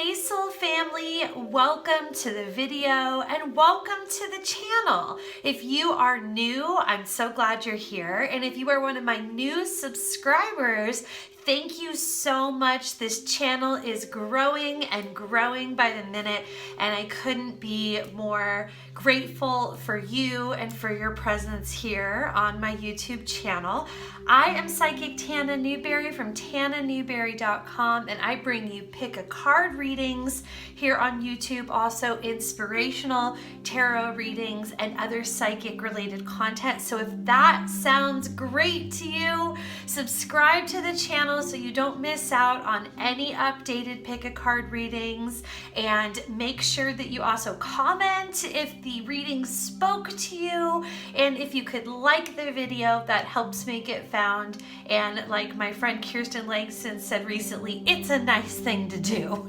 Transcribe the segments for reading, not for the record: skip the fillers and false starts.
Hey soul family, welcome to the video and welcome to the channel. If you are new, I'm so glad you're here. And if you are one of my new subscribers, thank you so much. This channel is growing and growing by the minute, and I couldn't be more grateful for you and for your presence here on my YouTube channel. I am Psychic Tana Newberry from TanaNewberry.com, and I bring you pick a card readings here on YouTube, also inspirational tarot readings and other psychic related content. So if that sounds great to you, subscribe to the channel so you don't miss out on any updated pick a card readings, and make sure that you also comment if the reading spoke to you, and if you could like the video, that helps me get found. And like my friend Kirsten Langston said recently, it's a nice thing to do.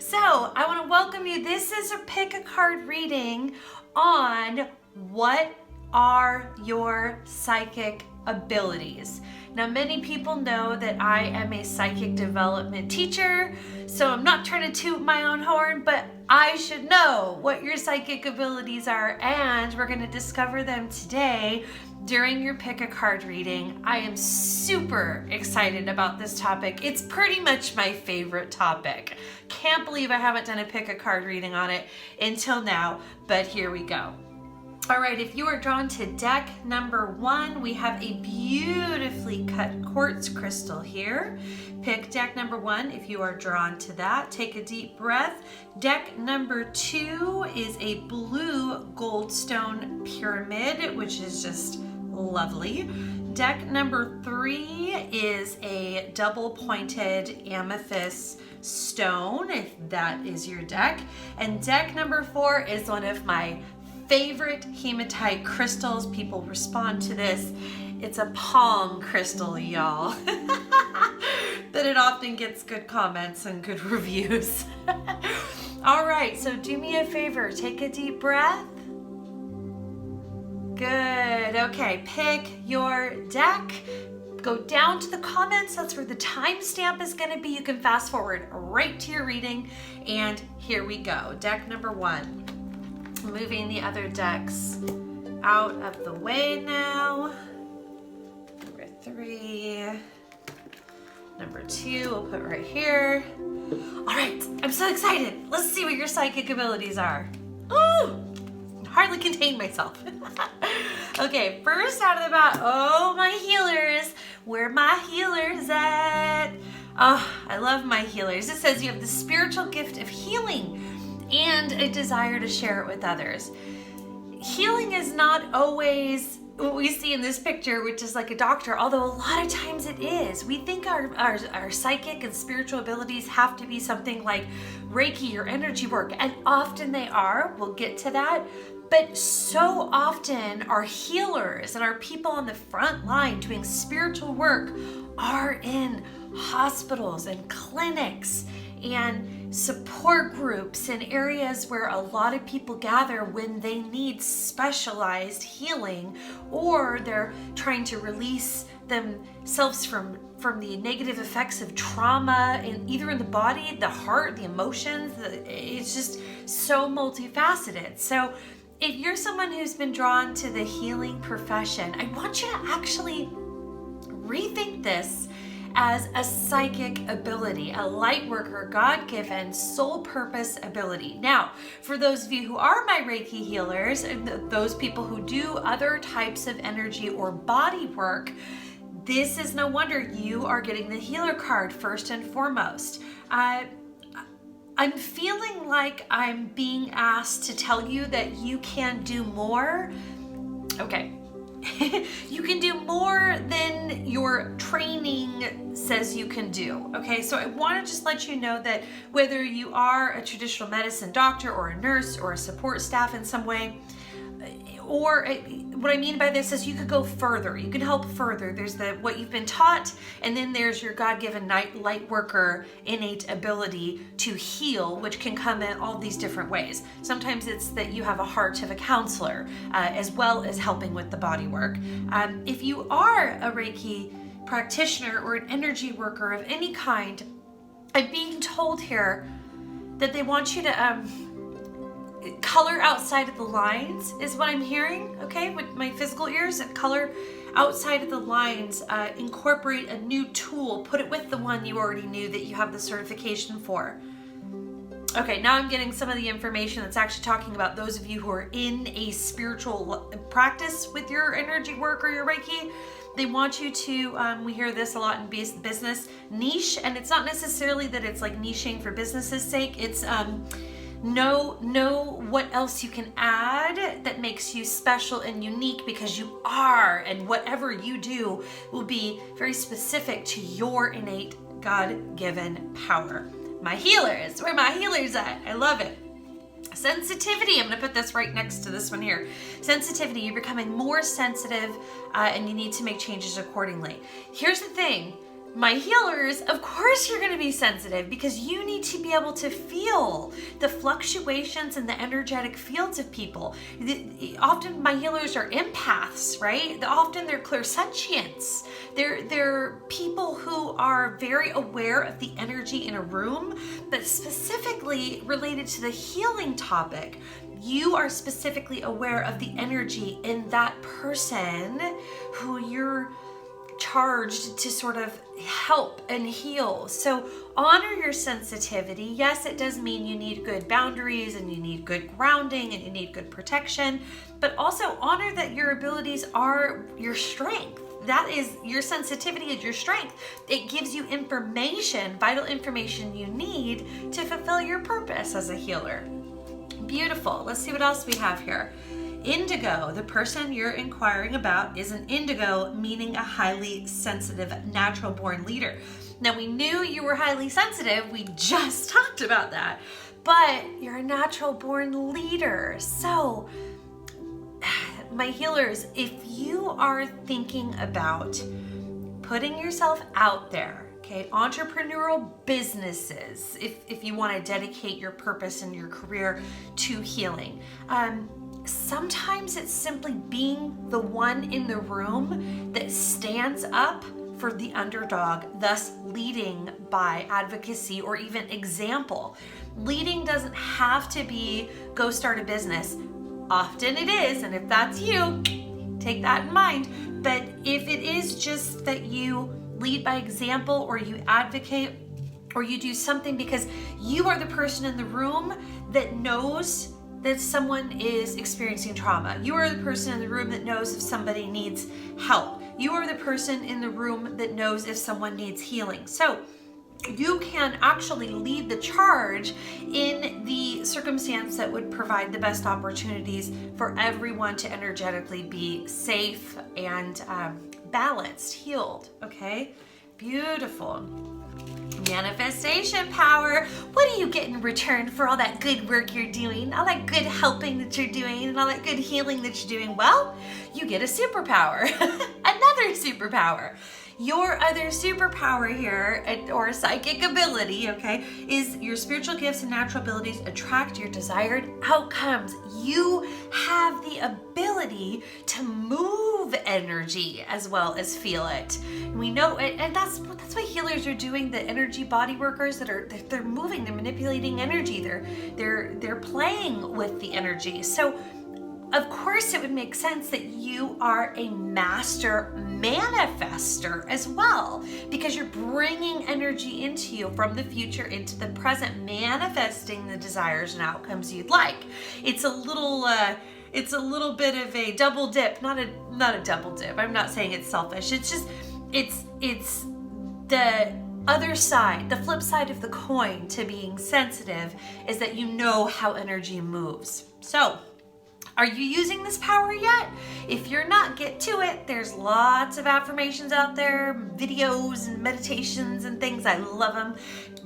So I want to welcome you. This is a pick a card reading on what are your psychic abilities. Now, many people know that I am a psychic development teacher, so I'm not trying to toot my own horn, but I should know what your psychic abilities are, and we're going to discover them today during your pick a card reading. I am super excited about this topic. It's pretty much my favorite topic. Can't believe I haven't done a pick a card reading on it until now, but here we go. All right, if you are drawn to deck number 1, we have a beautifully cut quartz crystal here. Pick deck number 1 if you are drawn to that. Take a deep breath. Deck number 2 is a blue goldstone pyramid, which is just lovely. Deck number 3 is a double pointed amethyst stone, if that is your deck. And deck number 4 is one of my favorite hematite crystals. People respond to this. It's a palm crystal, y'all. But it often gets good comments and good reviews. All right, so do me a favor, take a deep breath. Good, okay, pick your deck. Go down to the comments, that's where the timestamp is gonna be. You can fast forward right to your reading, and here we go. Deck number 1. Moving the other decks out of the way now. Number 3. Number 2 we'll put right here. All right, I'm so excited. Let's see what your psychic abilities are. Ooh, hardly contain myself. Okay, first out of the bat, oh, my healers. Where my healers at? Oh, I love my healers. It says you have the spiritual gift of healing and a desire to share it with others. Healing is not always what we see in this picture, which is like a doctor, although a lot of times it is. We think our psychic and spiritual abilities have to be something like Reiki or energy work, and often they are. We'll get to that. But so often our healers and our people on the front line doing spiritual work are in hospitals and clinics and support groups in areas where a lot of people gather when they need specialized healing, or they're trying to release themselves from the negative effects of trauma, either in the body, the heart, the emotions. It's just so multifaceted. So if you're someone who's been drawn to the healing profession, I want you to actually rethink this as a psychic ability, a light worker, God-given, soul purpose ability. Now, for those of you who are my Reiki healers, and those people who do other types of energy or body work, this is no wonder you are getting the healer card first and foremost. I'm feeling like I'm being asked to tell you that you can do more. Okay. You can do more than your training says you can do. Okay, so I want to just let you know that whether you are a traditional medicine doctor or a nurse or a support staff in some way, or what I mean by this is you could go further. You can help further. There's what you've been taught, and then there's your God-given light worker innate ability to heal, which can come in all these different ways. Sometimes it's that you have a heart of a counselor, as well as helping with the body work. If you are a Reiki practitioner or an energy worker of any kind, I'm being told here that they want you to color outside of the lines is what I'm hearing, okay, with my physical ears, and color outside of the lines, incorporate a new tool, put it with the one you already knew that you have the certification for. Okay, now I'm getting some of the information that's actually talking about those of you who are in a spiritual practice with your energy work or your Reiki. They want you to, we hear this a lot in business, niche, and it's not necessarily that it's like niching for business's sake. It's know what else you can add that makes you special and unique, because you are, and whatever you do will be very specific to your innate God-given power. My healers, where are my healers at? I love it. Sensitivity, I'm going to put this right next to this one here. Sensitivity, you're becoming more sensitive and you need to make changes accordingly. Here's the thing, my healers, of course you're going to be sensitive, because you need to be able to feel the fluctuations in the energetic fields of people. Often my healers are empaths, right? Often they're clairsentients. They're people who are very aware of the energy in a room, but specifically related to the healing topic, you are specifically aware of the energy in that person who you're charged to sort of help and heal. So honor your sensitivity. Yes, it does mean you need good boundaries and you need good grounding and you need good protection, but also honor that your abilities are your strength. That is, your sensitivity is your strength. It gives you information, vital information you need to fulfill your purpose as a healer. Beautiful. Let's see what else we have here. Indigo, the person you're inquiring about, is an indigo, meaning a highly sensitive, natural-born leader. Now, we knew you were highly sensitive. We just talked about that. But you're a natural-born leader. So, my healers, if you are thinking about putting yourself out there, okay, entrepreneurial businesses, if you want to dedicate your purpose and your career to healing, sometimes it's simply being the one in the room that stands up for the underdog, thus leading by advocacy or even example. Leading doesn't have to be go start a business. Often it is, and if that's you, take that in mind. But if it is just that you lead by example, or you advocate, or you do something because you are the person in the room that knows that someone is experiencing trauma. You are the person in the room that knows if somebody needs help. You are the person in the room that knows if someone needs healing. So you can actually lead the charge in the circumstance that would provide the best opportunities for everyone to energetically be safe and balanced, healed, okay? Beautiful. Manifestation power. What do you get in return for all that good work you're doing, all that good helping that you're doing, and all that good healing that you're doing? Well, you get a superpower, another superpower. Your other superpower here, or psychic ability, okay, is your spiritual gifts and natural abilities attract your desired outcomes. You have the ability to move energy as well as feel it. We know it, and that's what healers are doing. The energy body workers they're moving, they're manipulating energy, they're playing with the energy. So of course, it would make sense that you are a master manifester as well, because you're bringing energy into you from the future into the present, manifesting the desires and outcomes you'd like. It's a little bit of a double dip, not a double dip. I'm not saying it's selfish. It's just it's the other side, the flip side of the coin to being sensitive is that you know how energy moves. So, are you using this power yet? If you're not, get to it. There's lots of affirmations out there, videos and meditations and things. I love them.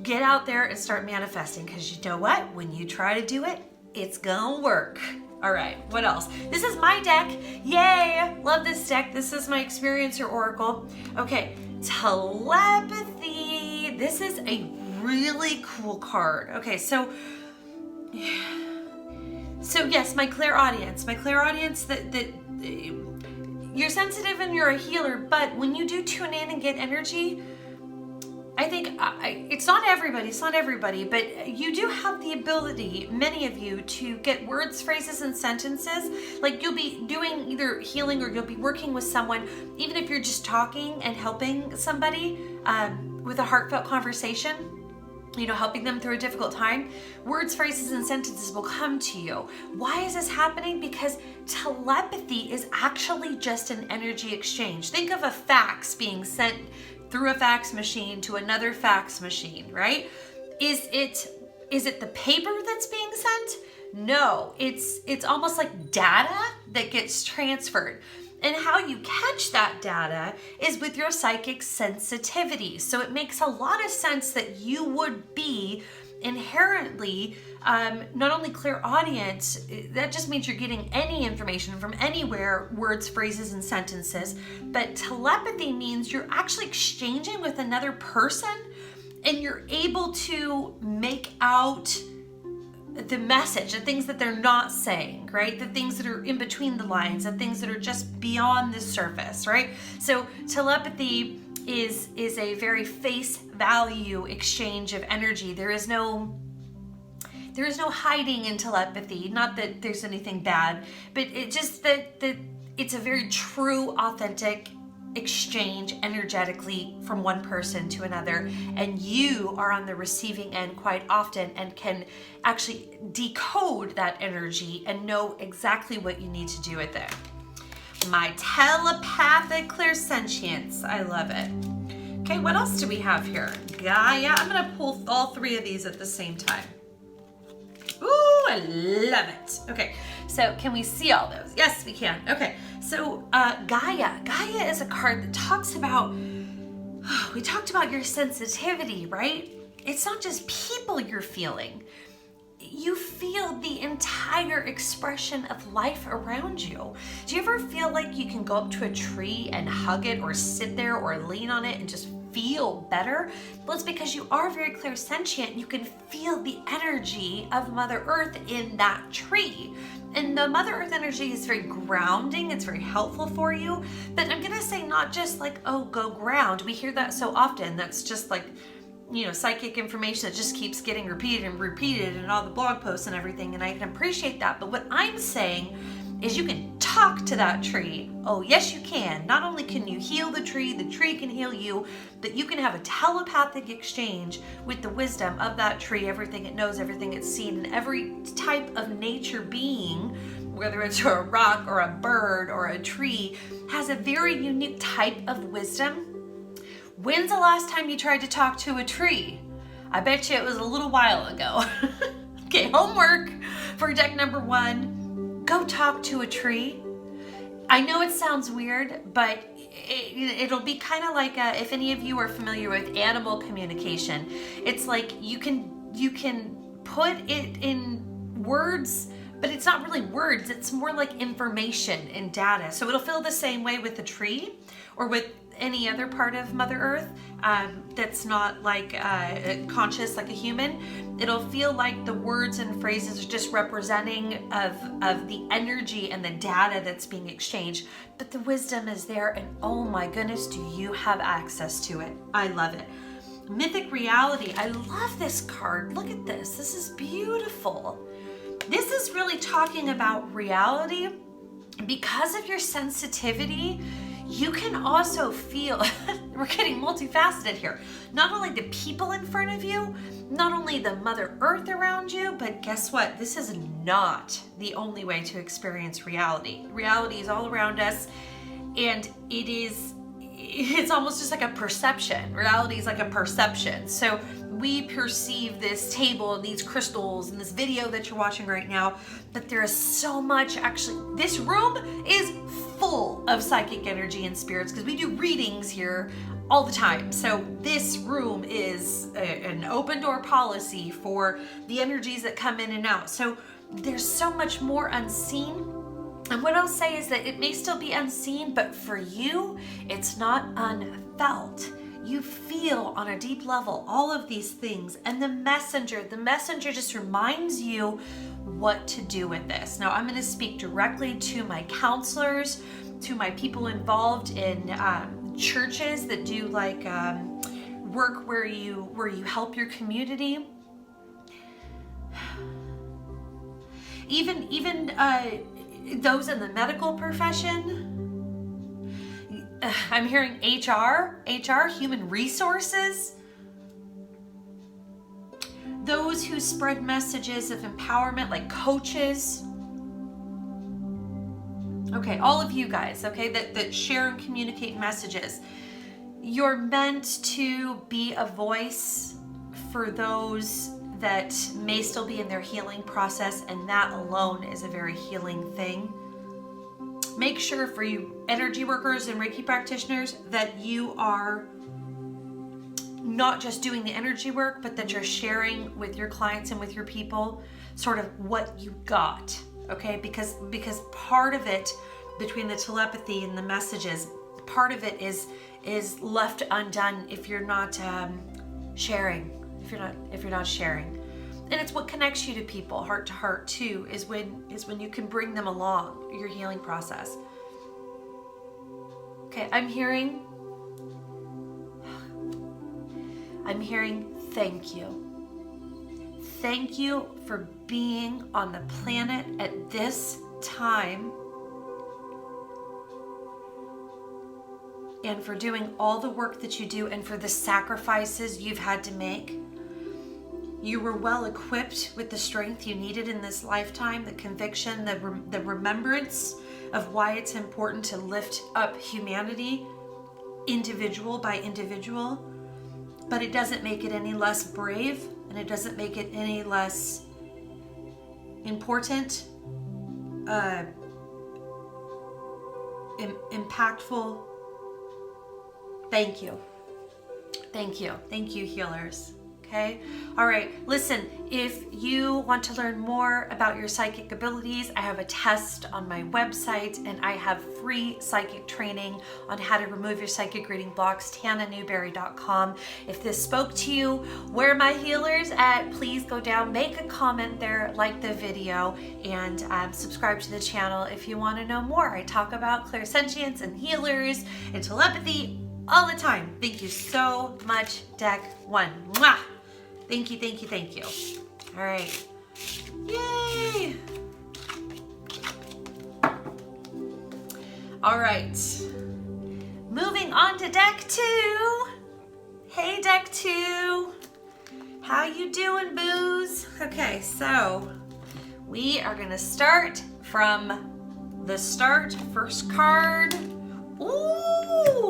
Get out there and start manifesting, because you know what? When you try to do it, it's gonna work. All right, what else? This is my deck. Yay, love this deck. This is my Experiencer Oracle. Okay, telepathy. This is a really cool card. Okay, so yes, my clairaudience that you're sensitive and you're a healer, but when you do tune in and get energy, I think it's not everybody, but you do have the ability, many of you, to get words, phrases, and sentences. Like you'll be doing either healing or you'll be working with someone, even if you're just talking and helping somebody with a heartfelt conversation, helping them through a difficult time, words, phrases, and sentences will come to you. Why is this happening? Because telepathy is actually just an energy exchange. Think of a fax being sent through a fax machine to another fax machine, right? Is it the paper that's being sent? No, it's almost like data that gets transferred. And how you catch that data is with your psychic sensitivity. So it makes a lot of sense that you would be inherently not only clairaudient, that just means you're getting any information from anywhere, words, phrases, and sentences, but telepathy means you're actually exchanging with another person and you're able to make out the message, the things that they're not saying, right? The things that are in between the lines, the things that are just beyond the surface, right? So telepathy is a very face value exchange of energy. There is no hiding in telepathy. Not that there's anything bad, but it just that it's a very true, authentic exchange energetically from one person to another, and you are on the receiving end quite often and can actually decode that energy and know exactly what you need to do with it. My telepathic clairsentience. I love it. Okay, what else do we have here? Gaia. I'm gonna pull all three of these at the same time. Ooh, I love it. Okay, so can we see all those? Yes, we can. Okay, so Gaia. Gaia is a card that talks about, we talked about your sensitivity, right? It's not just people you're feeling. You feel the entire expression of life around you. Do you ever feel like you can go up to a tree and hug it or sit there or lean on it and just feel better? Well, it's because you are very clairsentient. You can feel the energy of Mother Earth in that tree. And the Mother Earth energy is very grounding. It's very helpful for you. But I'm going to say not just like, oh, go ground. We hear that so often. That's just like, psychic information that just keeps getting repeated and repeated in all the blog posts and everything. And I can appreciate that. But what I'm saying is you can talk to that tree. Oh, yes, you can. Not only can you heal the tree can heal you, but you can have a telepathic exchange with the wisdom of that tree, everything it knows, everything it's seen, and every type of nature being, whether it's a rock or a bird or a tree, has a very unique type of wisdom. When's the last time you tried to talk to a tree? I bet you it was a little while ago. Okay, homework for deck number 1. Go talk to a tree. I know it sounds weird, but it'll be kind of like if any of you are familiar with animal communication, it's like you can put it in words, but it's not really words. It's more like information and data. So it'll feel the same way with a tree or with any other part of Mother Earth that's not like conscious like a human. It'll feel like the words and phrases are just representing of the energy and the data that's being exchanged, but the wisdom is there, and oh my goodness, do you have access to it. I love it. Mythic reality. I love this card. Look at this. This is beautiful. This is really talking about reality. Because of your sensitivity, you can also feel, we're getting multifaceted here, not only the people in front of you, not only the Mother Earth around you, but guess what? This is not the only way to experience reality. Reality is all around us, and it's almost just like a perception. Reality is like a perception. So we perceive this table and these crystals and this video that you're watching right now, but there is so much. Actually, this room is full of psychic energy and spirits because we do readings here all the time. So this room is an open door policy for the energies that come in and out. So there's so much more unseen. And what I'll say is that it may still be unseen, but for you, it's not unfelt. You feel on a deep level all of these things, and the messenger just reminds you what to do with this. Now, I'm going to speak directly to my counselors, to my people involved in churches that do like work where you help your community. Even those in the medical profession. I'm hearing HR, human resources. Those who spread messages of empowerment, like coaches. Okay, all of you guys, okay, that share and communicate messages. You're meant to be a voice for those that may still be in their healing process, and that alone is a very healing thing. Make sure for you energy workers and Reiki practitioners that you are not just doing the energy work, but that you're sharing with your clients and with your people sort of what you got, okay? Because part of it, between the telepathy and the messages, part of it is left undone if you're not sharing. If you're not sharing. And it's what connects you to people, heart to heart too, is when you can bring them along your healing process. Okay, I'm hearing thank you. Thank you for being on the planet at this time and for doing all the work that you do and for the sacrifices you've had to make. You were well equipped with the strength you needed in this lifetime, the conviction, the remembrance of why it's important to lift up humanity, individual by individual. But it doesn't make it any less brave, and it doesn't make it any less important, impactful. Thank you. Thank you. Thank you, healers. Okay. All right. Listen, if you want to learn more about your psychic abilities, I have a test on my website, and I have free psychic training on how to remove your psychic reading blocks, TanaNewberry.com. If this spoke to you, where are my healers at? Please go down, make a comment there, like the video, and subscribe to the channel if you want to know more. I talk about clairsentience and healers and telepathy all the time. Thank you so much, Deck 1. Mwah! Thank you, thank you, thank you. All right. Yay! All right. Moving on to Deck 2. Hey, Deck 2. How you doing, boos? Okay, so we are going to start from the start. First card. Ooh,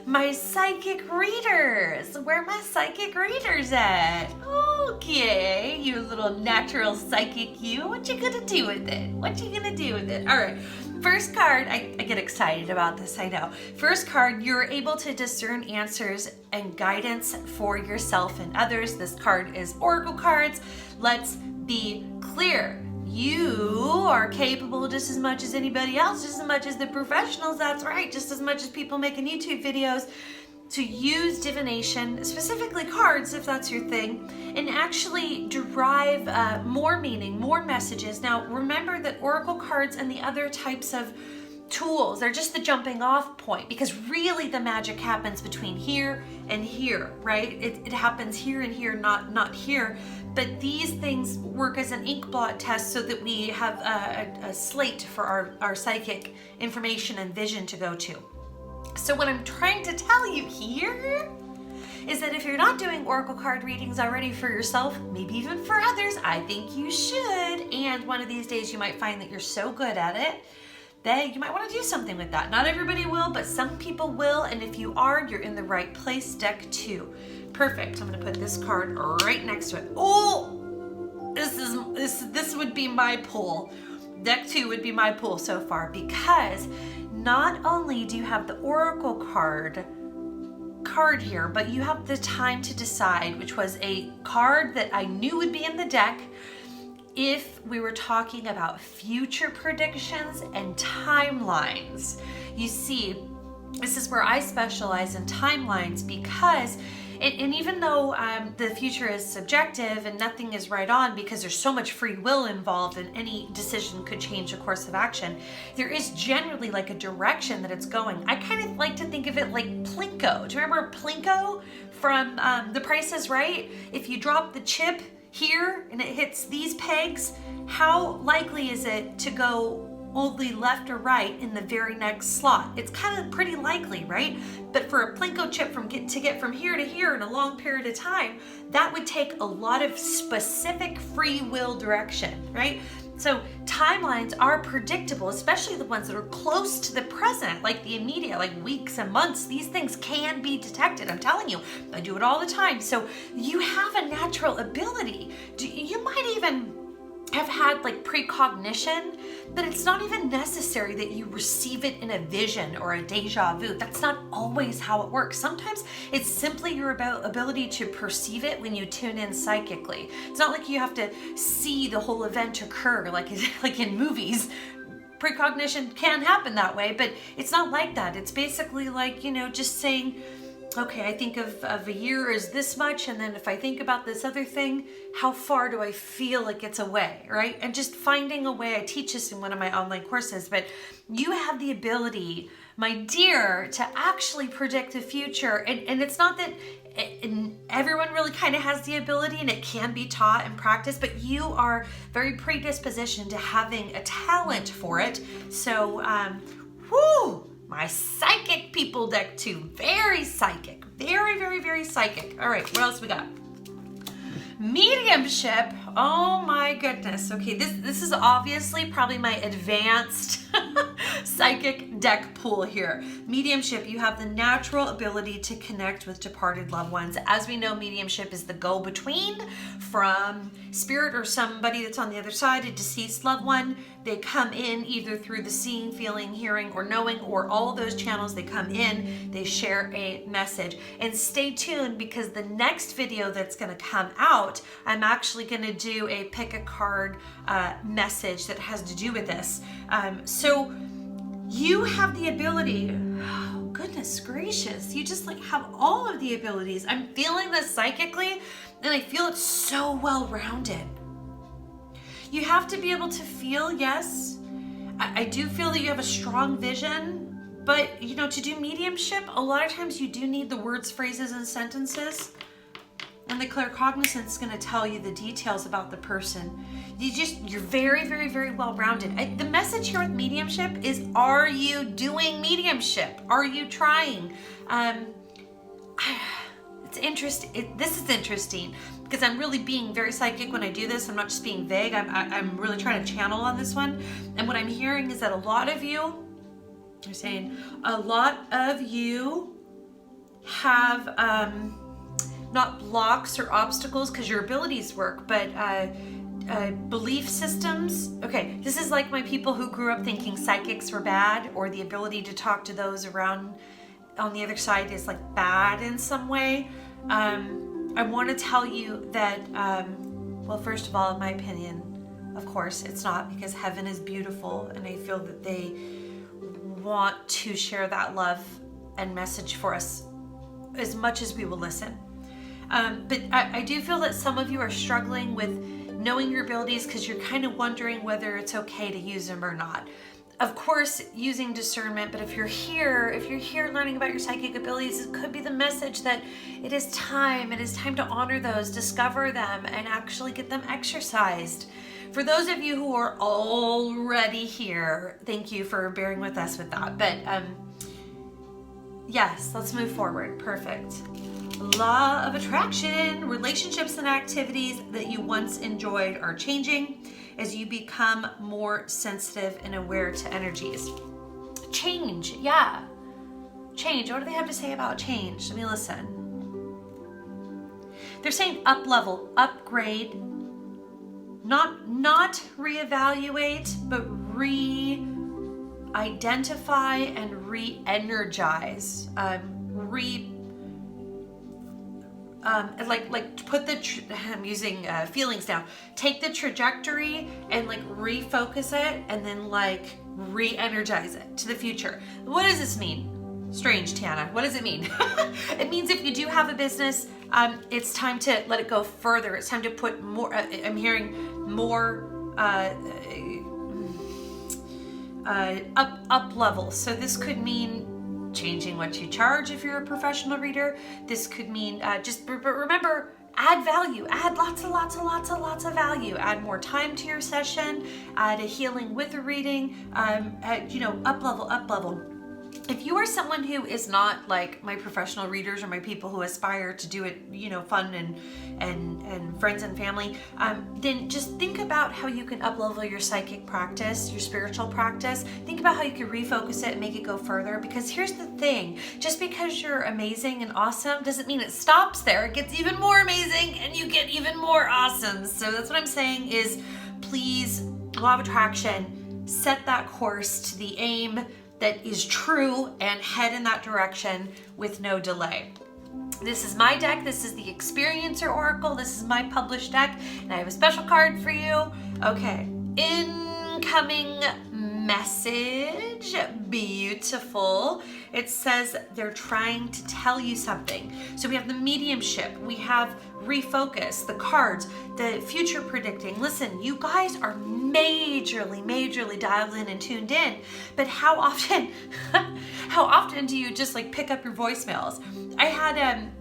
my psychic readers. Where are my psychic readers at? Okay, you little natural psychic you. What you gonna do with it? What you gonna do with it? All right, first card. I get excited about this, I know. First card, you're able to discern answers and guidance for yourself and others. This card is Oracle cards. Let's be clear. You are capable just as much as anybody else, just as much as the professionals, that's right, just as much as people making YouTube videos, to use divination, specifically cards if that's your thing, and actually derive more meaning, more messages. Now remember that Oracle cards and the other types of tools, they're just the jumping off point, because really the magic happens between here and here, right? It happens here and here, not here. But these things work as an ink blot test so that we have a slate for our psychic information and vision to go to. So what I'm trying to tell you here is that if you're not doing Oracle card readings already for yourself, maybe even for others, I think you should. And one of these days you might find that you're so good at it that you might want to do something with that. Not everybody will, but some people will. And if you are, you're in the right place. Deck 2. Perfect. I'm going to put this card right next to it. Oh, this would be my pull. Deck 2 would be my pull so far, because not only do you have the Oracle card here, but you have the time to decide, which was a card that I knew would be in the deck if we were talking about future predictions and timelines. You see, this is where I specialize in timelines, because And even though the future is subjective and nothing is right on because there's so much free will involved and any decision could change the course of action, there is generally like a direction that it's going. I kind of like to think of it like Plinko. Do you remember Plinko from The Price is Right? If you drop the chip here and it hits these pegs, how likely is it to go only left or right in the very next slot? It's kind of pretty likely, right? But for a Plinko chip to get from here to here in a long period of time, that would take a lot of specific free will direction, right? So timelines are predictable, especially the ones that are close to the present, like the immediate, like weeks and months. These things can be detected. I'm telling you, I do it all the time. So you have a natural ability. You might even have had like precognition, but it's not even necessary that you receive it in a vision or a deja vu. That's not always how it works. Sometimes it's simply your ability to perceive it when you tune in psychically. It's not like you have to see the whole event occur like in movies. Precognition can happen that way, but it's not like that. It's basically like, just saying, okay, I think of a year as this much, and then if I think about this other thing, how far do I feel like it's away, right? And just finding a way. I teach this in one of my online courses, but you have the ability, my dear, to actually predict the future. And it's not that everyone really kind of has the ability, and it can be taught and practiced, but you are very predispositioned to having a talent for it. So, my psychic people deck too. Very psychic. Very, very, very psychic. All right, what else we got? Mediumship. Oh my goodness. Okay, this is obviously probably my advanced psychic deck pool here. Mediumship, you have the natural ability to connect with departed loved ones. As we know, mediumship is the go-between from spirit or somebody that's on the other side, a deceased loved one. They come in either through the seeing, feeling, hearing, or knowing, or all of those channels. They come in, they share a message. And stay tuned, because the next video that's going to come out, I'm actually going to do a pick a card message that has to do with this. So you have the ability, oh goodness gracious, you just like have all of the abilities. I'm feeling this psychically, and I feel it so well-rounded. You have to be able to feel, yes. I do feel that you have a strong vision, but to do mediumship, a lot of times you do need the words, phrases, and sentences. And the claircognizance is going to tell you the details about the person. You're very, very, very well-rounded. The message here with mediumship is, are you doing mediumship? Are you trying? It's interesting. This is interesting because I'm really being very psychic when I do this. I'm not just being vague. I'm really trying to channel on this one. And what I'm hearing is that a lot of you have not blocks or obstacles because your abilities work, but belief systems. Okay, this is like my people who grew up thinking psychics were bad, or the ability to talk to those around on the other side is like bad in some way. I want to tell you that, well, first of all, in my opinion, of course, it's not, because heaven is beautiful, and I feel that they want to share that love and message for us as much as we will listen. But I do feel that some of you are struggling with knowing your abilities because you're kind of wondering whether it's okay to use them or not. Of course, using discernment, but if you're here learning about your psychic abilities, it could be the message that it is time to honor those, discover them, and actually get them exercised. For those of you who are already here, thank you for bearing with us with that. But yes, let's move forward. Perfect. Law of attraction. Relationships and activities that you once enjoyed are changing as you become more sensitive and aware to energies. Change, yeah. Change. What do they have to say about change? Let me listen. They're saying up level, upgrade, not reevaluate, but re-identify and re-energize. Put I'm using feelings now. Take the trajectory and refocus it, and then re-energize it to the future. What does this mean? strange, Tana. What does it mean? It means if you do have a business, it's time to let it go further. It's time to put more, I'm hearing more up level. So this could mean changing what you charge if you're a professional reader. This could mean but remember, add value, add lots of value, add more time to your session, add a healing with a reading, up level. If you are someone who is not like my professional readers or my people who aspire to do it, fun and friends and family, then just think about how you can up-level your psychic practice, your spiritual practice. Think about how you can refocus it and make it go further. Because here's the thing, just because you're amazing and awesome doesn't mean it stops there. It gets even more amazing and you get even more awesome. So that's what I'm saying is, please, law of attraction, set that course to the aim that is true and head in that direction with no delay. This is my deck. This is the Experiencer Oracle. This is my published deck, and I have a special card for you. Okay, incoming message. Beautiful. It says they're trying to tell you something. So we have the mediumship, we have refocus, the cards, the future predicting. Listen, you guys are majorly dialed in and tuned in, but how often do you just like pick up your voicemails? I had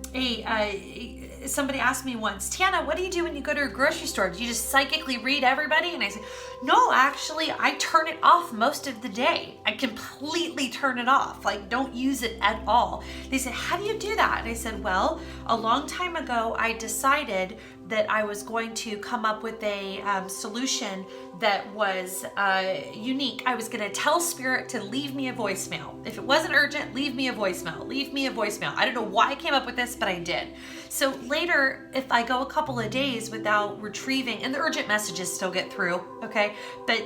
somebody asked me once, Tana, what do you do when you go to a grocery store? Do you just psychically read everybody? And I said, no, actually, I turn it off most of the day. I completely turn it off, like don't use it at all. They said, how do you do that? And I said, well, a long time ago, I decided that I was going to come up with a solution that was unique. I was going to tell Spirit to leave me a voicemail. If it wasn't urgent, leave me a voicemail. Leave me a voicemail. I don't know why I came up with this, but I did. So later, if I go a couple of days without retrieving, and the urgent messages still get through, okay? But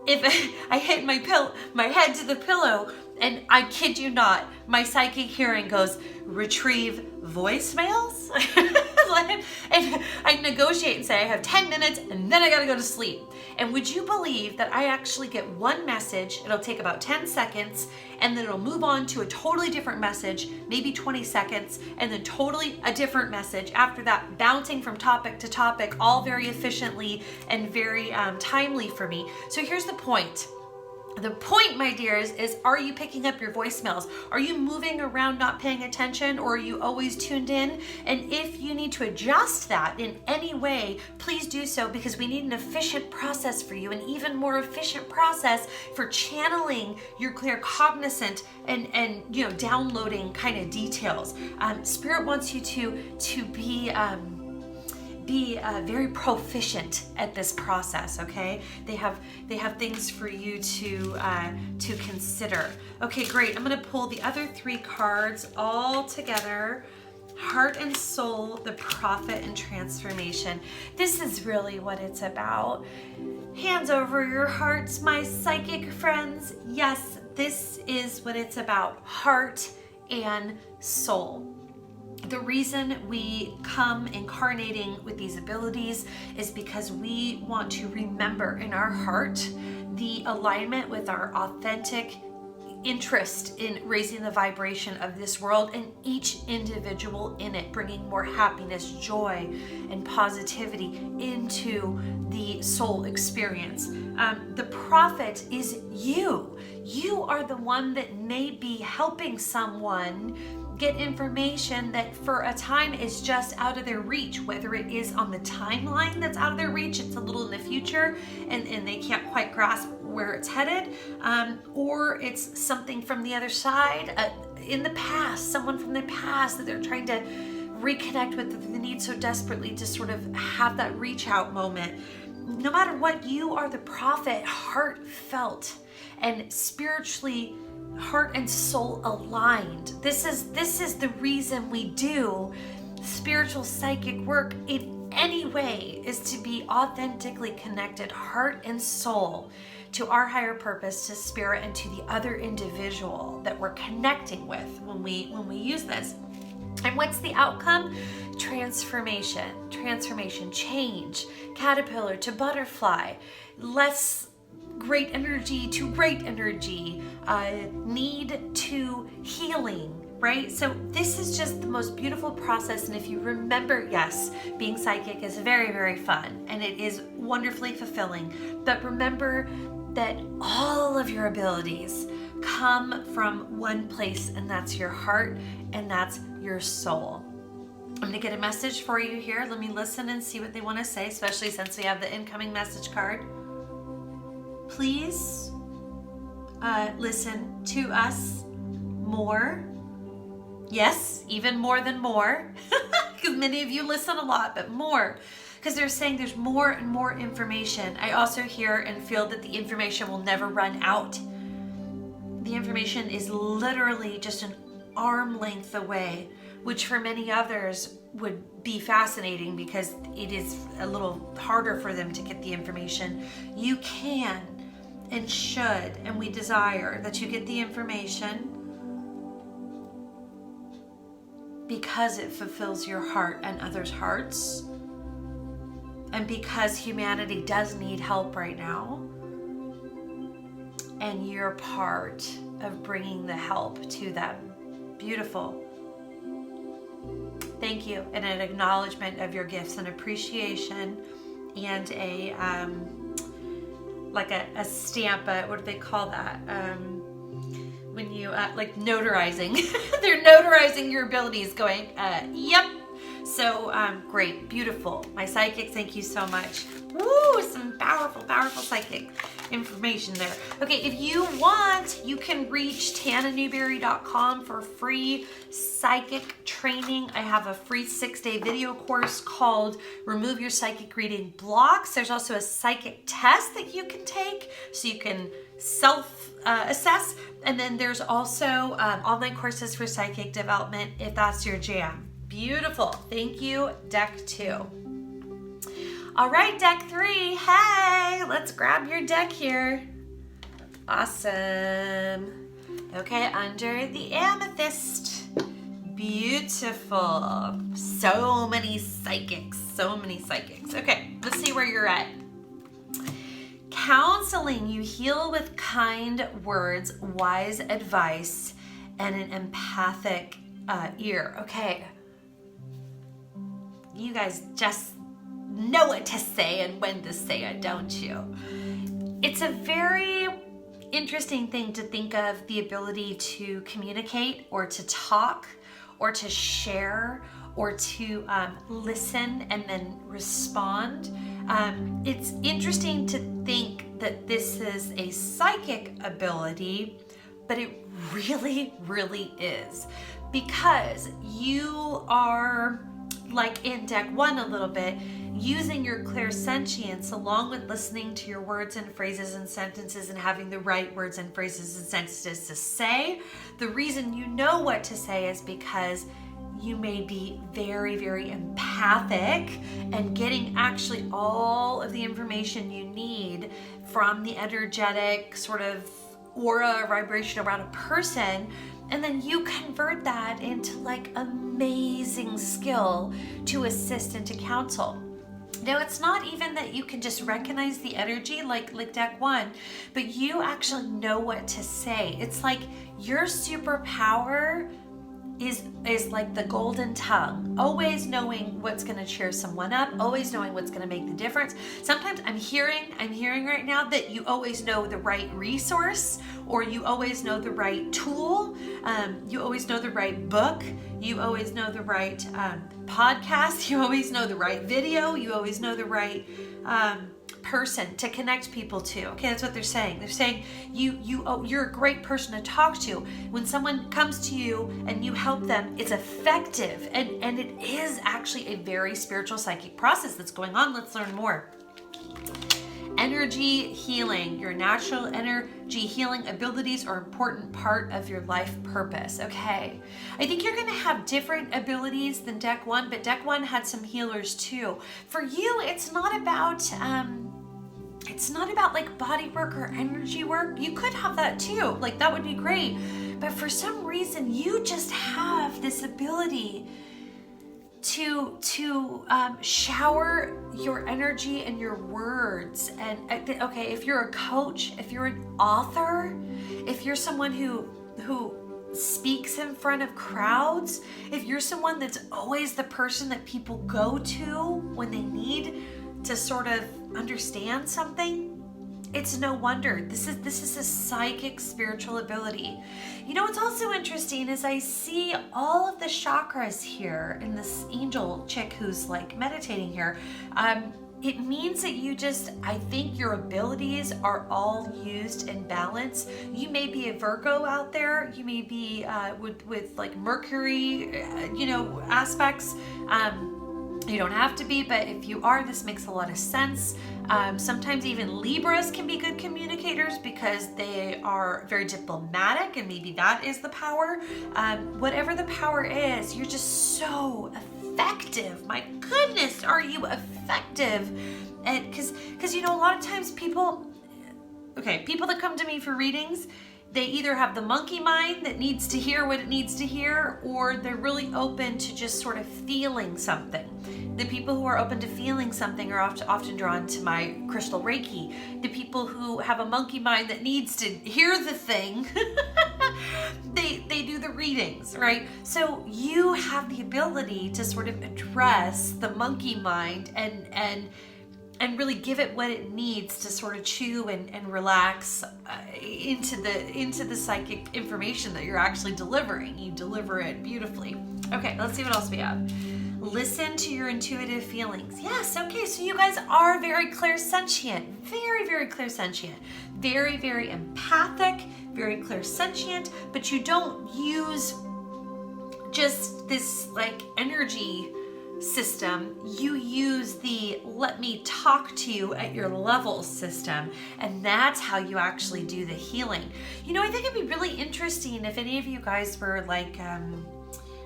if I hit my head to the pillow, and I kid you not, my psychic hearing goes, retrieve voicemails? And I negotiate and say I have 10 minutes and then I gotta go to sleep. And would you believe that I actually get one message, it'll take about 10 seconds, and then it'll move on to a totally different message, maybe 20 seconds, and then totally a different message after that, bouncing from topic to topic, all very efficiently and very timely for me. So here's the point. The point, my dears, is are you picking up your voicemails? Are you moving around not paying attention, or are you always tuned in? And if you need to adjust that in any way, please do so, because we need an efficient process for you, an even more efficient process for channeling your clear cognizant and downloading kind of details. Spirit wants you to be very proficient at this process, okay? They have things for you to consider. Okay, great. I'm going to pull the other 3 cards all together. Heart and Soul, the Prophet, and Transformation. This is really what it's about. Hands over your hearts, my psychic friends. Yes, this is what it's about. Heart and soul. The reason we come incarnating with these abilities is because we want to remember in our heart the alignment with our authentic interest in raising the vibration of this world and each individual in it, bringing more happiness, joy, and positivity into the soul experience. The prophet is you. You are the one that may be helping someone get information that for a time is just out of their reach, whether it is on the timeline that's out of their reach, it's a little in the future and they can't quite grasp where it's headed, or it's something from the other side, in the past, someone from the past that they're trying to reconnect with, that they need so desperately to sort of have that reach out moment. No matter what, you are the prophet, heartfelt and spiritually heart and soul aligned. This is the reason we do spiritual psychic work in any way, is to be authentically connected, heart and soul, to our higher purpose, to spirit, and to the other individual that we're connecting with when we use this. And what's the outcome? Transformation, change, caterpillar to butterfly, less great energy to right energy, need to healing, right? So this is just the most beautiful process. And if you remember, yes, being psychic is very, very fun and it is wonderfully fulfilling. But remember that all of your abilities come from one place, and that's your heart and that's your soul. I'm going to get a message for you here. Let me listen and see what they want to say, especially since we have the incoming message card. Please listen to us more. Yes, even more than more, because many of you listen a lot, but more, because they're saying there's more and more information. I also hear and feel that the information will never run out. The information is literally just an arm length away, which for many others would be fascinating because it is a little harder for them to get the information. You can and should, and we desire that you get the information because it fulfills your heart and others' hearts, and because humanity does need help right now, and you're part of bringing the help to them. Beautiful. Thank you, and an acknowledgement of your gifts and appreciation, and a stamp, what do they call that? When you, like notarizing. They're notarizing your abilities going, yep. So, great, beautiful. My psychic, thank you so much. Woo, some powerful, powerful psychic information there. Okay, if you want, you can reach tananewberry.com for free psychic training. I have a free 6-day video course called Remove Your Psychic Reading Blocks. There's also a psychic test that you can take so you can self-assess. And then there's also online courses for psychic development if that's your jam. Beautiful. Thank you, deck 2. All right, deck 3. Hey, let's grab your deck here. Awesome. Okay, under the amethyst. Beautiful. So many psychics. So many psychics. Okay, let's see where you're at. Counseling. You heal with kind words, wise advice, and an empathic ear. Okay. You guys just know what to say and when to say it, don't you? It's a very interesting thing to think of, the ability to communicate or to talk or to share or to listen and then respond. It's interesting to think that this is a psychic ability, but it really, really is, because you are, like in deck 1 a little bit, using your clairsentience along with listening to your words and phrases and sentences and having the right words and phrases and sentences to say. The reason you know what to say is because you may be very, very empathic and getting actually all of the information you need from the energetic sort of aura vibration around a person. And then you convert that into like amazing skill to assist and to counsel. Now, it's not even that you can just recognize the energy like deck 1, but you actually know what to say. It's like your superpower is like the golden tongue, always knowing what's going to cheer someone up, always knowing what's going to make the difference. Sometimes I'm hearing right now that you always know the right resource, or you always know the right tool, you always know the right book, you always know the right podcast, you always know the right video, you always know the right person to connect people to. Okay, that's what they're saying. They're saying you're a great person to talk to. When someone comes to you and you help them, it's effective, and it is actually a very spiritual psychic process that's going on. Let's learn more. Energy healing. Your natural energy healing abilities are an important part of your life purpose. Okay, I think you're going to have different abilities than deck 1, but deck 1 had some healers too. For you, it's not about like body work or energy work. You could have that too. Like, that would be great. But for some reason, you just have this ability to shower your energy and your words. And okay, if you're a coach, if you're an author, if you're someone who speaks in front of crowds, if you're someone that's always the person that people go to when they need to sort of understand something, it's no wonder. This is a psychic spiritual ability. You know what's also interesting is I see all of the chakras here in this angel chick who's like meditating here. It means that I think your abilities are all used in balance. You may be a Virgo out there. You may be with like Mercury, aspects. You don't have to be, but if you are, this makes a lot of sense. Sometimes even Libras can be good communicators because they are very diplomatic, and maybe that is the power. Whatever the power is, you're just so effective. My goodness, are you effective? And because a lot of times people that come to me for readings, they either have the monkey mind that needs to hear what it needs to hear, or they're really open to just sort of feeling something. The people who are open to feeling something are often drawn to my crystal Reiki. The people who have a monkey mind that needs to hear the thing, they do the readings, right? So you have the ability to sort of address the monkey mind and really give it what it needs to sort of chew and relax into the psychic information that you're actually delivering. You deliver it beautifully. Okay, let's see what else we have. Listen to your intuitive feelings. Yes, okay, so you guys are very clairsentient, very, very clairsentient, very, very empathic, very clairsentient, but you don't use just this like energy system. You use the let me talk to you at your level system, and that's how you actually do the healing. I think it'd be really interesting if any of you guys were like,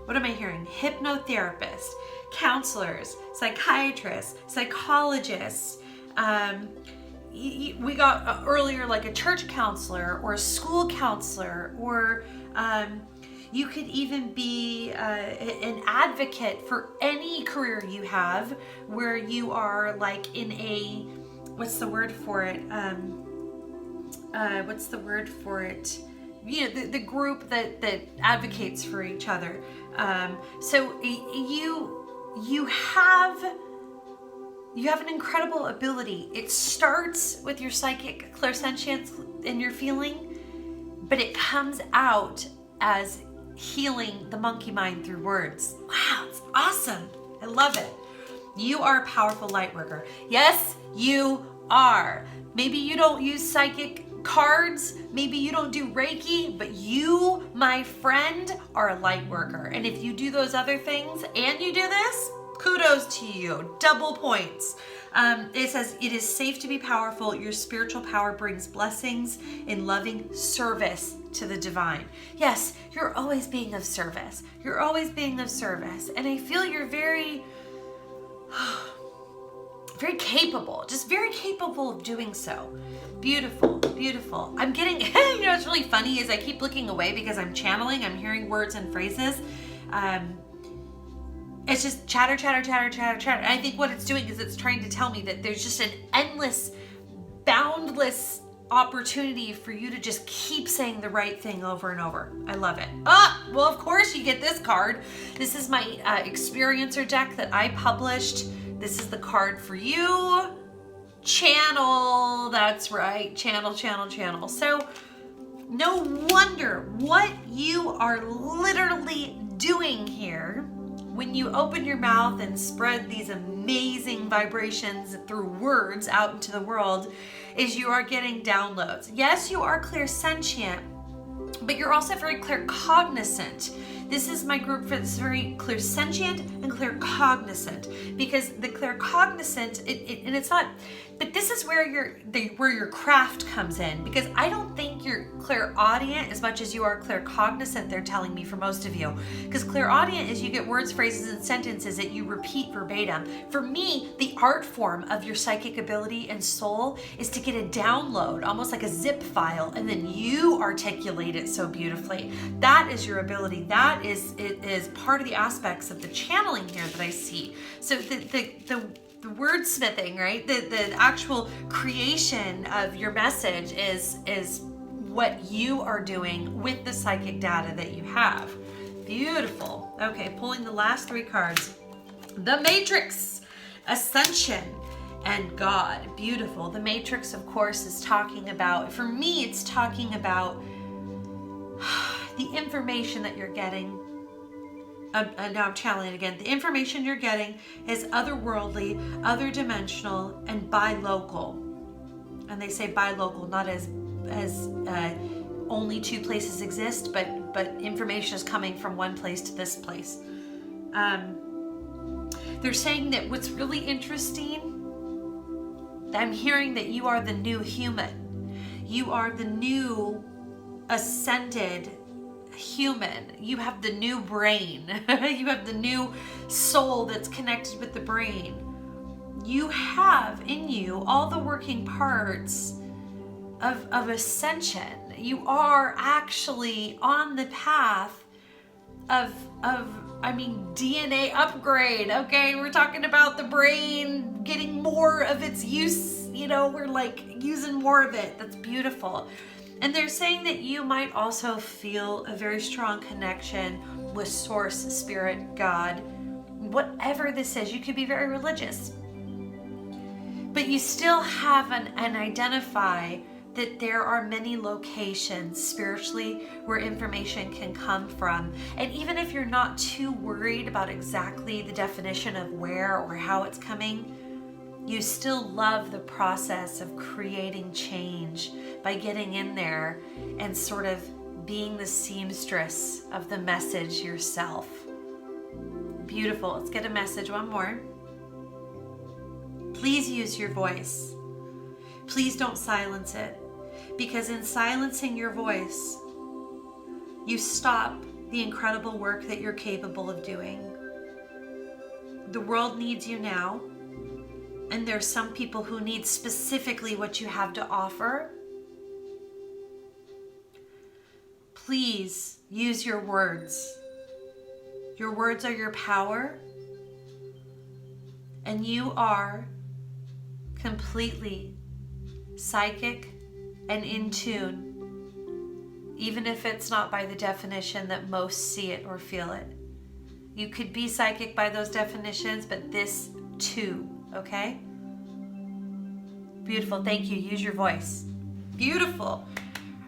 what am I hearing? Hypnotherapists, counselors, psychiatrists, psychologists. We got earlier like a church counselor or a school counselor, or you could even be an advocate for any career you have where you are like in a, what's the word for it? The group that advocates for each other. So you have an incredible ability. It starts with your psychic clairsentience and your feeling, but it comes out as healing the monkey mind through words. Wow, it's awesome. I love it. You are a powerful light worker. Yes, you are. Maybe you don't use psychic cards, maybe you don't do Reiki, but you, my friend, are a light worker. And if you do those other things and you do this, kudos to you, double points. It says, it is safe to be powerful. Your spiritual power brings blessings in loving service to the divine. Yes, you're always being of service. You're always being of service. And I feel you're very capable, just very capable of doing so. Beautiful, beautiful. I'm getting, what's really funny is I keep looking away because I'm channeling, I'm hearing words and phrases. It's just chatter, chatter, chatter, chatter, chatter. And I think what it's doing is it's trying to tell me that there's just an endless, boundless opportunity for you to just keep saying the right thing over and over. I love it. Well, of course you get this card. This is my experiencer deck that I published. This is the card for you. Channel, that's right. Channel, channel, channel. So no wonder what you are literally doing here when you open your mouth and spread these amazing vibrations through words out into the world is you are getting downloads. Yes, you are clairsentient, but you're also very claircognizant. This is my group for this very clairsentient and claircognizant, because the claircognizant, and it's not, but this is where your craft comes in, because I don't think you're clairaudient as much as you are claircognizant, they're telling me, for most of you. Because clairaudient is you get words, phrases, and sentences that you repeat verbatim. For me, the art form of your psychic ability and soul is to get a download, almost like a zip file, and then you articulate it so beautifully. That is your ability. That that is part of the aspects of the channeling here that I see. So the wordsmithing, right? The actual creation of your message is what you are doing with the psychic data that you have. Beautiful. Okay, pulling the last 3 cards. The Matrix, Ascension, and God. Beautiful. The Matrix, of course, is talking about, for me, it's talking about the information that you're getting. Now I'm channeling it again. The information you're getting is otherworldly, other dimensional, and bilocal. And they say bilocal, not as only 2 places exist, but information is coming from one place to this place. They're saying that what's really interesting, I'm hearing that you are the new human. You are the new ascended human. You have the new brain. You have the new soul that's connected with the brain. You have in you all the working parts of ascension. You are actually on the path of DNA upgrade. Okay, we're talking about the brain getting more of its use. We're like using more of it. That's beautiful. And they're saying that you might also feel a very strong connection with Source, Spirit, God, whatever this is. You could be very religious, but you still have an identify that there are many locations spiritually where information can come from. And even if you're not too worried about exactly the definition of where or how it's coming, you still love the process of creating change by getting in there and sort of being the seamstress of the message yourself. Beautiful. Let's get a message. One more. Please use your voice. Please don't silence it, because in silencing your voice, you stop the incredible work that you're capable of doing. The world needs you now, and there's some people who need specifically what you have to offer. Please use your words. Your words are your power, and you are completely psychic and in tune, even if it's not by the definition that most see it or feel it. You could be psychic by those definitions, but this too, okay? Beautiful, thank you. Use your voice. Beautiful.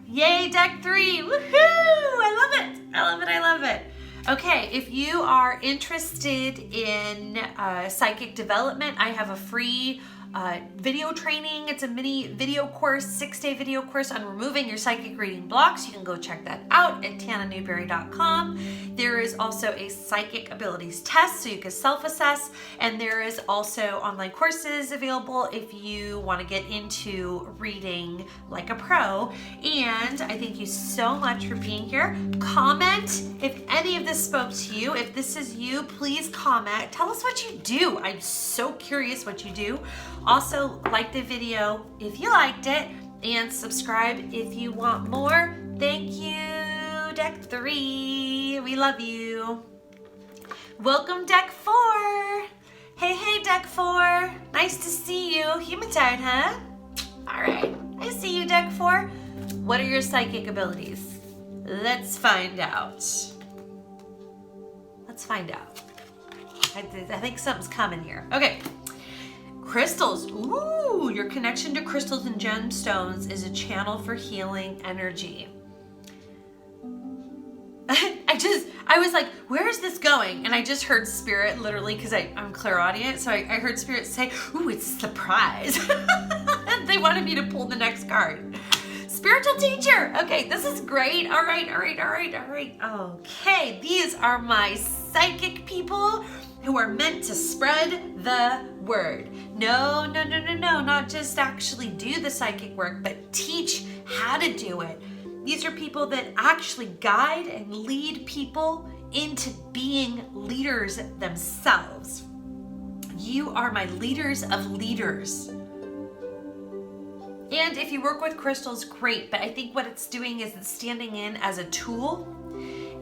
Yay, deck 3. Woohoo! I love it. I love it. I love it. Okay, if you are interested in psychic development, I have a free video training. It's a mini video course, 6-day video course on removing your psychic reading blocks. You can go check that out at tananewberry.com. There is also a psychic abilities test so you can self-assess, and there is also online courses available if you want to get into reading like a pro. And I thank you so much for being here. Comment if any of this spoke to you. If this is you, please comment. Tell us what you do. I'm so curious what you do. Also, like the video if you liked it, and subscribe if you want more. Thank you, deck 3. We love you. Welcome, deck 4. Hey, deck 4. Nice to see you. Hematite, huh? All right. I see you, deck 4. What are your psychic abilities? Let's find out. Let's find out. I think something's coming here. Okay. Crystals. Ooh, your connection to crystals and gemstones is a channel for healing energy. I was like, where is this going? And I just heard Spirit, literally, because I'm clairaudient, so I heard Spirit say, ooh, it's a surprise. They wanted me to pull the next card. Spiritual teacher. Okay, this is great. All right. Okay, these are my psychic people who are meant to spread the word. No, not just actually do the psychic work, but teach how to do it. These are people that actually guide and lead people into being leaders themselves. You are my leaders of leaders. And if you work with crystals, great, but I think what it's doing is it's standing in as a tool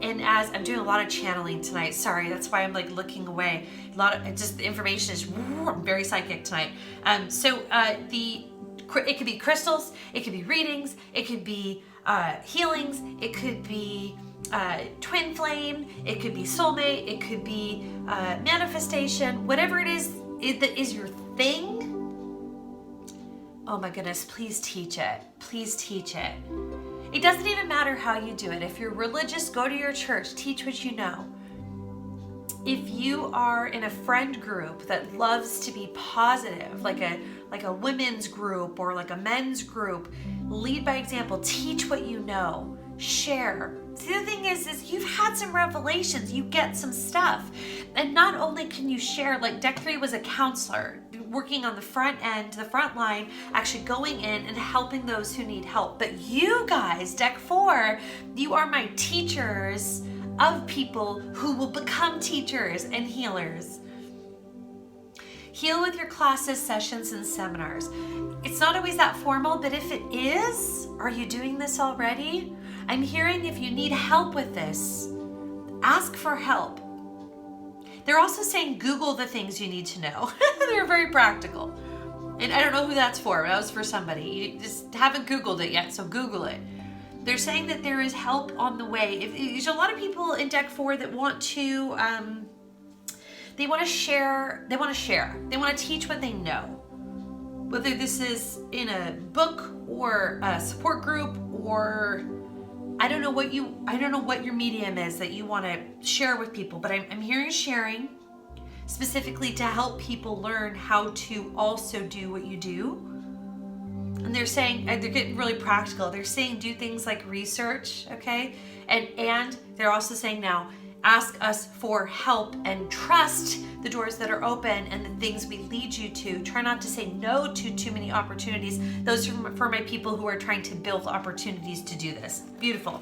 And as I'm doing a lot of channeling tonight, sorry, that's why I'm like looking away. A lot of just the information is I'm very psychic tonight. It could be crystals, it could be readings, it could be healings, it could be twin flame, it could be soulmate, it could be manifestation, whatever it is that is your thing. Oh my goodness, please teach it. Please teach it. It doesn't even matter how you do it. If you're religious, go to your church, teach what you know. If you are in a friend group that loves to be positive, like a women's group or like a men's group, lead by example, teach what you know, share. The other thing is you've had some revelations, you get some stuff. And not only can you share, like Deck 3 was a counselor, working on the front end, the front line, actually going in and helping those who need help. But you guys, Deck 4, you are my teachers of people who will become teachers and healers. Heal with your classes, sessions, and seminars. It's not always that formal, but if it is, are you doing this already? I'm hearing if you need help with this, ask for help. They're also saying Google the things you need to know. They're very practical. And I don't know who that's for. That was for somebody. You just haven't Googled it yet, so Google it. They're saying that there is help on the way. There's a lot of people in Deck 4 that want to, they want to share. They want to teach what they know. Whether this is in a book or a support group or I don't know what your medium is that you want to share with people, but I'm hearing sharing specifically to help people learn how to also do what you do. And they're saying, they're getting really practical. They're saying do things like research, okay? And they're also saying now, ask us for help and trust the doors that are open and the things we lead you to. Try not to say no to too many opportunities. Those are for my people who are trying to build opportunities to do this. Beautiful.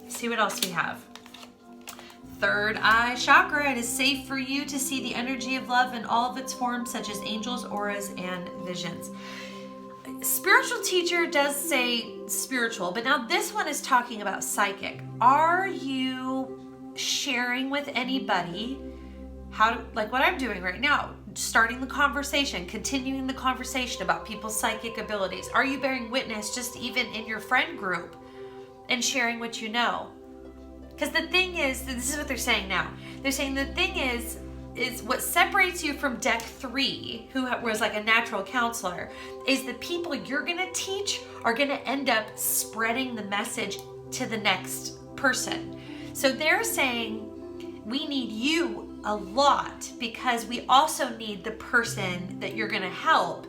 Let's see what else we have. Third eye chakra. It is safe for you to see the energy of love in all of its forms, such as angels, auras, and visions. Spiritual teacher does say spiritual, but now this one is talking about psychic. Are you sharing with anybody like what I'm doing right now, starting the conversation, continuing the conversation about people's psychic abilities? Are you bearing witness just even in your friend group and sharing what you know? Because the thing is, this is what they're saying now. They're saying the thing is what separates you from Deck 3, who was like a natural counselor, is the people you're going to teach are going to end up spreading the message to the next person. So they're saying we need you a lot because we also need the person that you're going to help.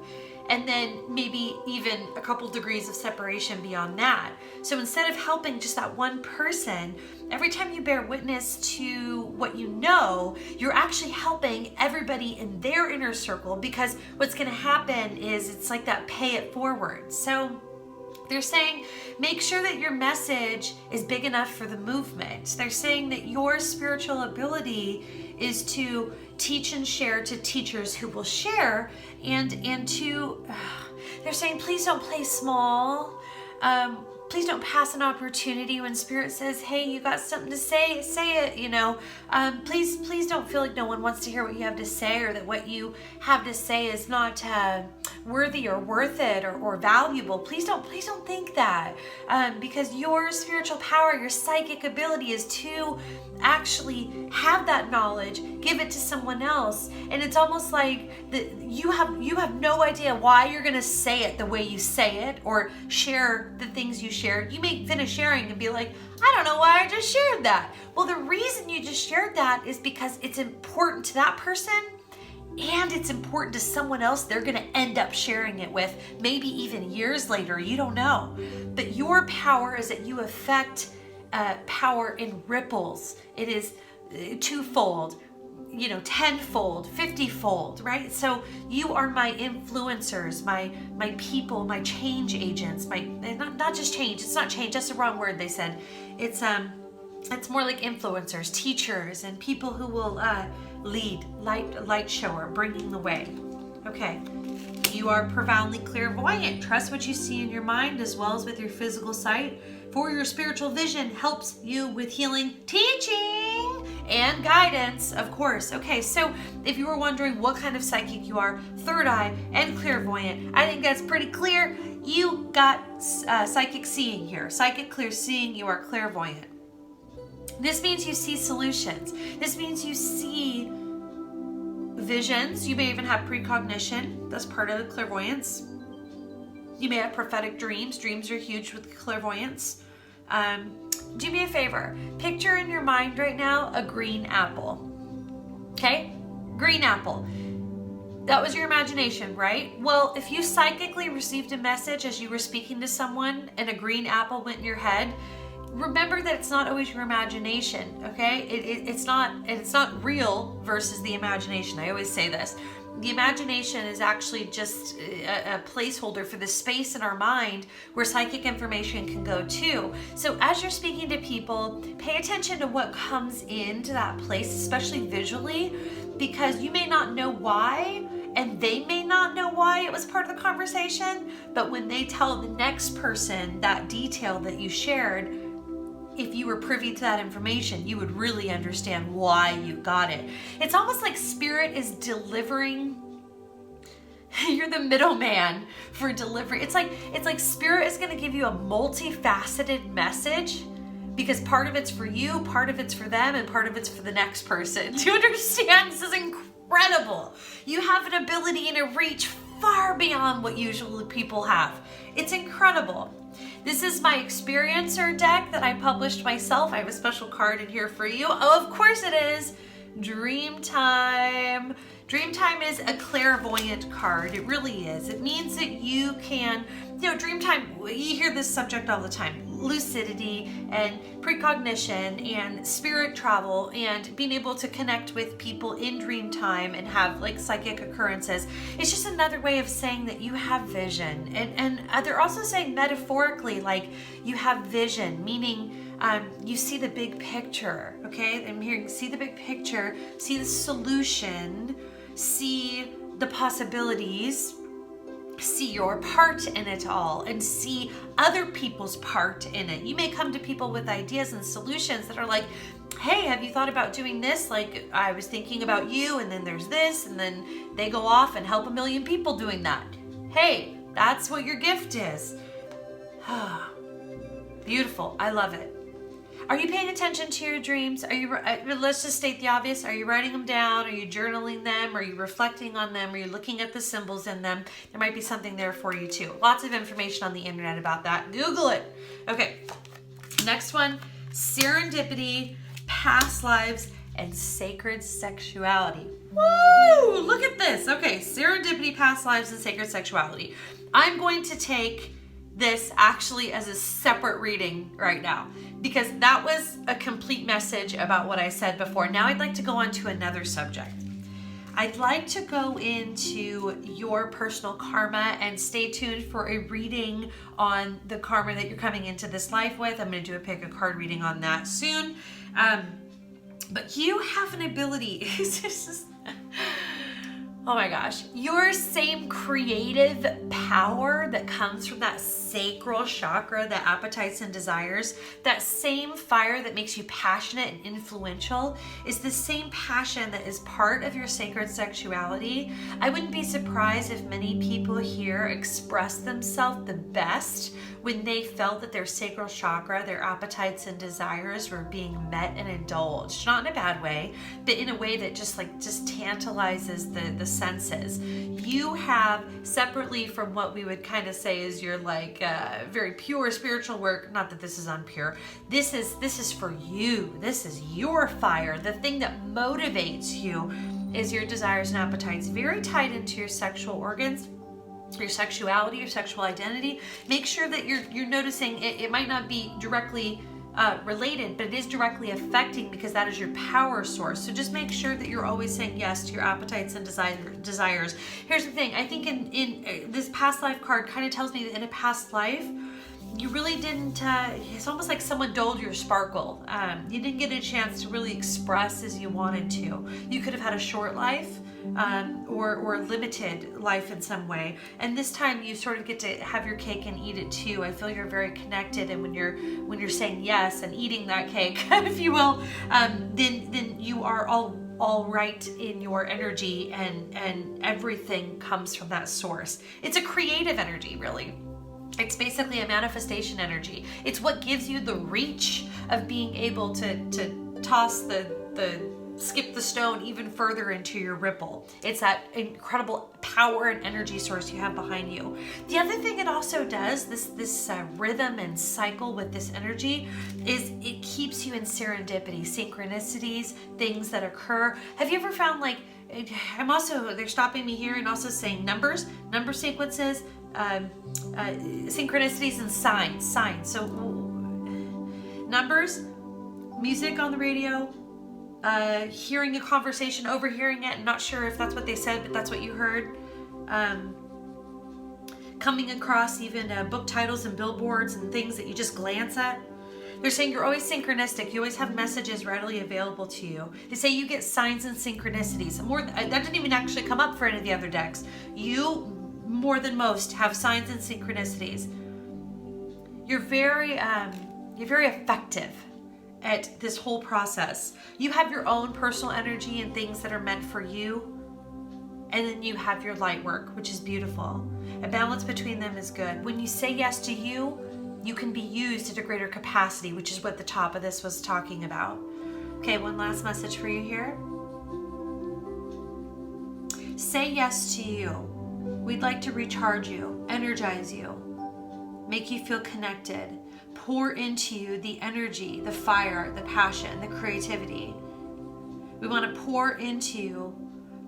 And then maybe even a couple degrees of separation beyond that. So instead of helping just that one person, every time you bear witness to what you know, you're actually helping everybody in their inner circle, because what's going to happen is it's like that pay it forward. So they're saying make sure that your message is big enough for the movement. They're saying that your spiritual ability is to teach and share to teachers who will share, and to they're saying please don't play small. Please don't pass an opportunity when Spirit says, hey, you got something to say it, you know. Please don't feel like no one wants to hear what you have to say, or that what you have to say is not worthy or worth it or valuable. Please don't think that, because your spiritual power, your psychic ability is to actually have that knowledge, give it to someone else. And it's almost like you have no idea why you're going to say it the way you say it, or share the things you shared. You may finish sharing and be like, I don't know why I just shared that. Well, the reason you just shared that is because it's important to that person, and it's important to someone else they're going to end up sharing it with, maybe even years later. You don't know. But your power is that you affect power in ripples. It is twofold, you know, tenfold, 50-fold, right? So you are my influencers, my people, my change agents, not just change. It's not change. That's the wrong word. They said it's more like influencers, teachers, and people who will lead, light shower, bringing the way. Okay. You are profoundly clairvoyant. Trust what you see in your mind as well as with your physical sight. for your spiritual vision helps you with healing, teaching, and guidance, of course. Okay, so if you were wondering what kind of psychic you are, third eye and clairvoyant, I think that's pretty clear. You got psychic seeing here. Psychic clear seeing, you are clairvoyant. This means you see solutions. This means you see visions. You may even have precognition. That's part of the clairvoyance. You may have prophetic dreams. Dreams are huge with clairvoyance. Do me a favor. Picture in your mind right now a green apple. Okay? Green apple. That was your imagination, right? Well, if you psychically received a message as you were speaking to someone and a green apple went in your head, remember that it's not always your imagination, okay? It's not real versus the imagination. I always say this. The imagination is actually just a placeholder for the space in our mind where psychic information can go to. So as you're speaking to people, pay attention to what comes into that place, especially visually, because you may not know why, and they may not know why it was part of the conversation, but when they tell the next person that detail that you shared, if you were privy to that information, you would really understand why you got it. It's almost like spirit is delivering. You're the middleman for delivery. It's like spirit is going to give you a multifaceted message, because part of it's for you, part of it's for them, and part of it's for the next person. Do you understand? This is incredible. You have an ability and a reach far beyond what usually people have. It's incredible. This is my experiencer deck that I published myself. I have a special card in here for you. Oh, of course it is. Dreamtime. Dreamtime is a clairvoyant card. It really is. It means that you can, Dreamtime, you hear this subject all the time. Lucidity and precognition and spirit travel and being able to connect with people in dream time and have like psychic occurrences. It's just another way of saying that you have vision. And they're also saying metaphorically, like you have vision, meaning you see the big picture, okay? I'm hearing see the big picture, see the solution, see the possibilities, see your part in it all, and see other people's part in it. You may come to people with ideas and solutions that are like, hey, have you thought about doing this? Like, I was thinking about you, and then there's this, and then they go off and help a million people doing that. Hey, that's what your gift is. Beautiful. I love it. Are you paying attention to your dreams? Are you? Let's just state the obvious. Are you writing them down? Are you journaling them? Are you reflecting on them? Are you looking at the symbols in them? There might be something there for you too. Lots of information on the internet about that. Google it. Okay. Next one, serendipity, past lives, and sacred sexuality. Woo! Look at this. Okay, serendipity, past lives, and sacred sexuality. I'm going to take this actually as a separate reading right now, because that was a complete message about what I said before. Now I'd like to go on to another subject. I'd like to go into your personal karma, and stay tuned for a reading on the karma that you're coming into this life with. I'm going to do a pick a card reading on that soon. But you have an ability. Oh my gosh, your same creative power that comes from that sacral chakra, the appetites and desires, that same fire that makes you passionate and influential is the same passion that is part of your sacred sexuality. I wouldn't be surprised if many people here express themselves the best when they felt that their sacral chakra, their appetites and desires were being met and indulged. Not in a bad way, but in a way that just tantalizes the senses. You have, separately from what we would kind of say is your very pure spiritual work, not that this is unpure, this is for you. This is your fire. The thing that motivates you is your desires and appetites, very tied into your sexual organs, your sexuality, your sexual identity. Make sure that you're noticing it might not be directly related, but it is directly affecting, because that is your power source. So just make sure that you're always saying yes to your appetites and desires. Here's the thing. I think in this past life card kind of tells me that in a past life, you really didn't, it's almost like someone dulled your sparkle. You didn't get a chance to really express as you wanted to. You could have had a short life, or limited life in some way. And this time you sort of get to have your cake and eat it too. I feel you're very connected, and when you're saying yes and eating that cake, if you will, then you are all right in your energy, and everything comes from that source. It's a creative energy, really. It's basically a manifestation energy. It's what gives you the reach of being able to toss skip the stone even further into your ripple. It's that incredible power and energy source you have behind you. The other thing it also does, this rhythm and cycle with this energy, is it keeps you in serendipity, synchronicities, things that occur. Have you ever found, like, they're stopping me here and also saying number sequences, synchronicities, and signs. So numbers, music on the radio, hearing a conversation, overhearing it, and not sure if that's what they said, but that's what you heard. Coming across even book titles and billboards and things that you just glance at. They're saying you're always synchronistic. You always have messages readily available to you. They say you get signs and synchronicities. That didn't even actually come up for any of the other decks. You, more than most, have signs and synchronicities. You're very effective at this whole process. You have your own personal energy and things that are meant for you, and then you have your light work, which is beautiful. A balance between them is good. When you say yes to you, you can be used at a greater capacity, which is what the top of this was talking about. Okay, one last message for you here. Say yes to you. We'd like to recharge you, energize you, make you feel connected, pour into you the energy, the fire, the passion, the creativity. We want to pour into you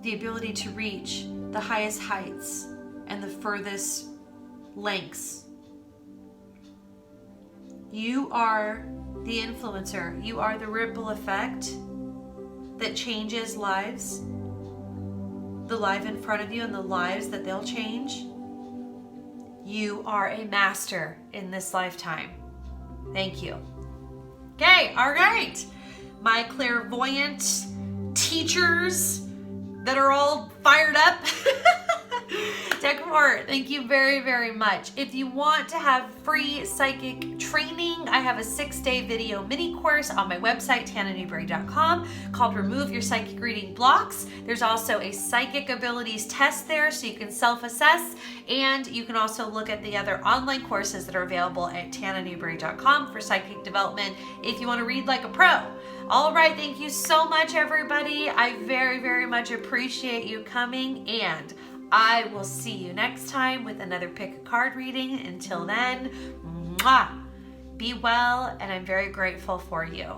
the ability to reach the highest heights and the furthest lengths. You are the influencer. You are the ripple effect that changes lives, the life in front of you and the lives that they'll change. You are a master in this lifetime. Thank you. Okay, all right. My clairvoyant teachers that are all fired up. Deck 4, thank you very, very much. If you want to have free psychic training, I have a 6-day video mini course on my website, tananewberry.com, called Remove Your Psychic Reading Blocks. There's also a psychic abilities test there so you can self-assess, and you can also look at the other online courses that are available at tananewberry.com for psychic development if you want to read like a pro. All right, thank you so much, everybody. I very, very much appreciate you coming, and I will see you next time with another pick a card reading. Until then, mwah, be well, and I'm very grateful for you.